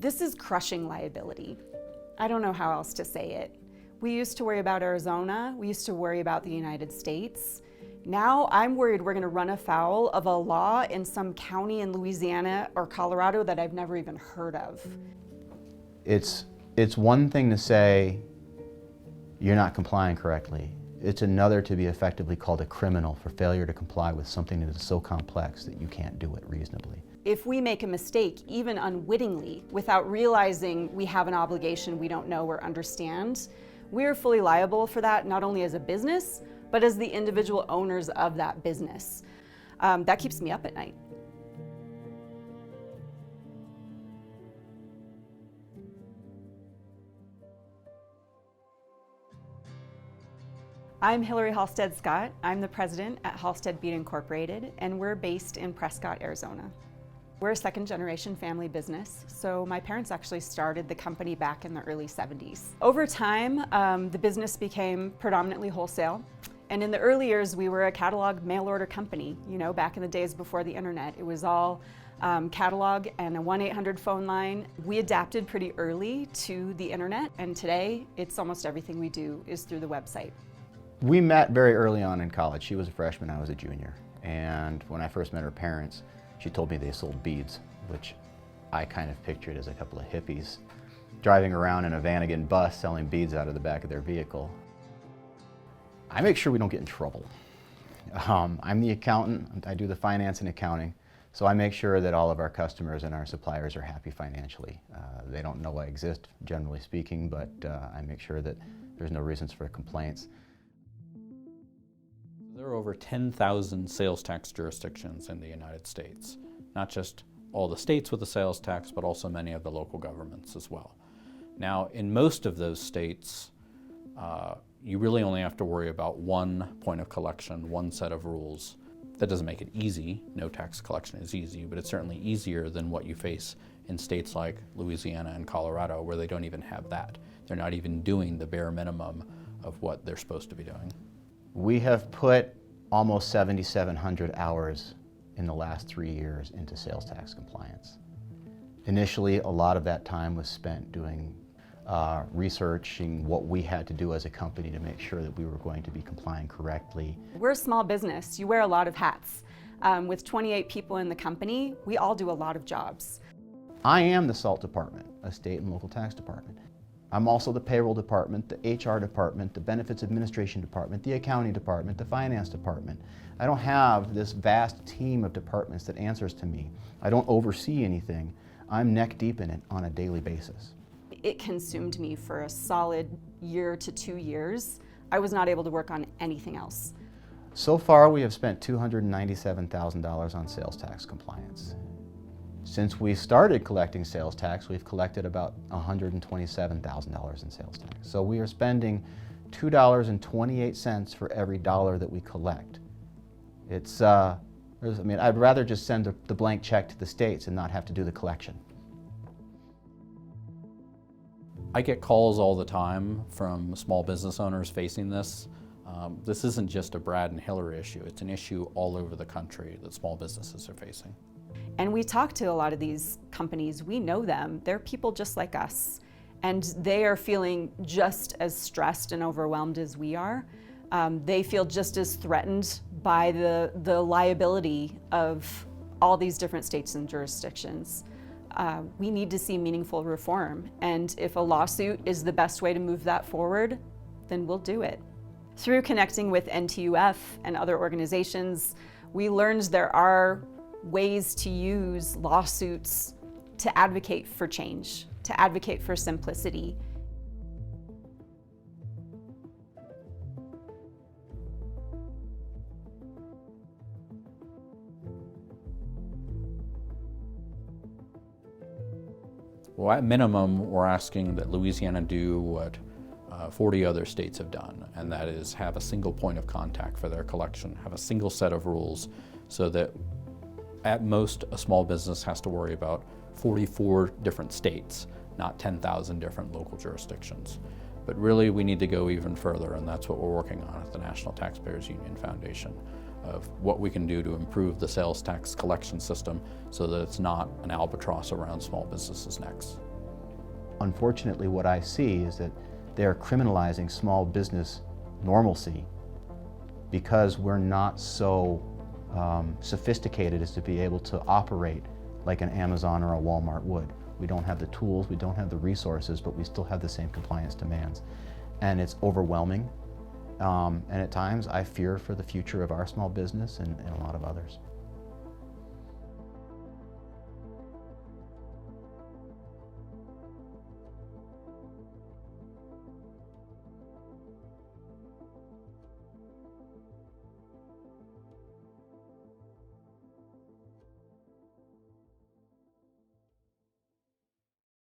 This is crushing liability. I don't know how else to say it. We used to worry about Arizona, we used to worry about the United States. Now I'm worried we're gonna run afoul of a law in some county in Louisiana or Colorado that I've never even heard of. It's one thing to say you're not complying correctly. It's another to be effectively called a criminal for failure to comply with something that is so complex that you can't do it reasonably. If we make a mistake, even unwittingly, without realizing we have an obligation we don't know or understand, we're fully liable for that, not only as a business, but as the individual owners of that business. That keeps me up at night. I'm Hilary Scott. I'm the president at Halstead Bead Inc, and we're based in Prescott, Arizona. We're a second-generation family business, so my parents actually started the company back in the early 70s. Over time, the business became predominantly wholesale, and in the early years, we were a catalog mail-order company. You know, back in the days before the internet, it was all catalog and a 1-800 phone line. We adapted pretty early to the internet, and today, it's almost everything we do is through the website. We met very early on in college. She was a freshman, I was a junior, and when I first met her parents, she told me they sold beads, which I kind of pictured as a couple of hippies driving around in a Vanagon bus selling beads out of the back of their vehicle. I make sure we don't get in trouble. I'm the accountant, I do the finance and accounting, so I make sure that all of our customers and our suppliers are happy financially. They don't know I exist, generally speaking, but I make sure that there's no reasons for complaints. There are over 10,000 sales tax jurisdictions in the United States. Not just all the states with a sales tax, but also many of the local governments as well. Now, in most of those states, you really only have to worry about one point of collection, one set of rules. That doesn't make it easy. No tax collection is easy, but it's certainly easier than what you face in states like Louisiana and Colorado, where they don't even have that. They're not even doing the bare minimum of what they're supposed to be doing. We have put almost 7,700 hours in the last 3 years into sales tax compliance. Initially, a lot of that time was spent doing researching what we had to do as a company to make sure that we were going to be complying correctly. We're a small business. You wear a lot of hats. With 28 people in the company, we all do a lot of jobs. I am the SALT department, a state and local tax department. I'm also the payroll department, the HR department, the benefits administration department, the accounting department, the finance department. I don't have this vast team of departments that answers to me. I don't oversee anything. I'm neck deep in it on a daily basis. It consumed me for a solid year to 2 years. I was not able to work on anything else. So far, we have spent $297,000 on sales tax compliance. Since we started collecting sales tax, we've collected about $127,000 in sales tax. So we are spending $2.28 for every dollar that we collect. It's, I'd rather just send the blank check to the states and not have to do the collection. I get calls all the time from small business owners facing this. This isn't just a Brad and Hilary issue, it's an issue all over the country that small businesses are facing. And we talk to a lot of these companies, we know them, they're people just like us. And they are feeling just as stressed and overwhelmed as we are. They feel just as threatened by the liability of all these different states and jurisdictions. We need to see meaningful reform. And if a lawsuit is the best way to move that forward, then we'll do it. Through connecting with NTUF and other organizations, we learned there are ways to use lawsuits to advocate for change, to advocate for simplicity. Well, at minimum, we're asking that Louisiana do what 40 other states have done, and that is have a single point of contact for their collection, have a single set of rules, so that at most a small business has to worry about 44 different states, not 10,000 different local jurisdictions. But really we need to go even further, and that's what we're working on at the National Taxpayers Union Foundation, of what we can do to improve the sales tax collection system so that it's not an albatross around small businesses' necks. unfortunately, what I see is that they're criminalizing small business normalcy because we're not so sophisticated as to be able to operate like an Amazon or a Walmart would. We don't have the tools, we don't have the resources, but we still have the same compliance demands. And it's overwhelming. And at times I fear for the future of our small business and a lot of others.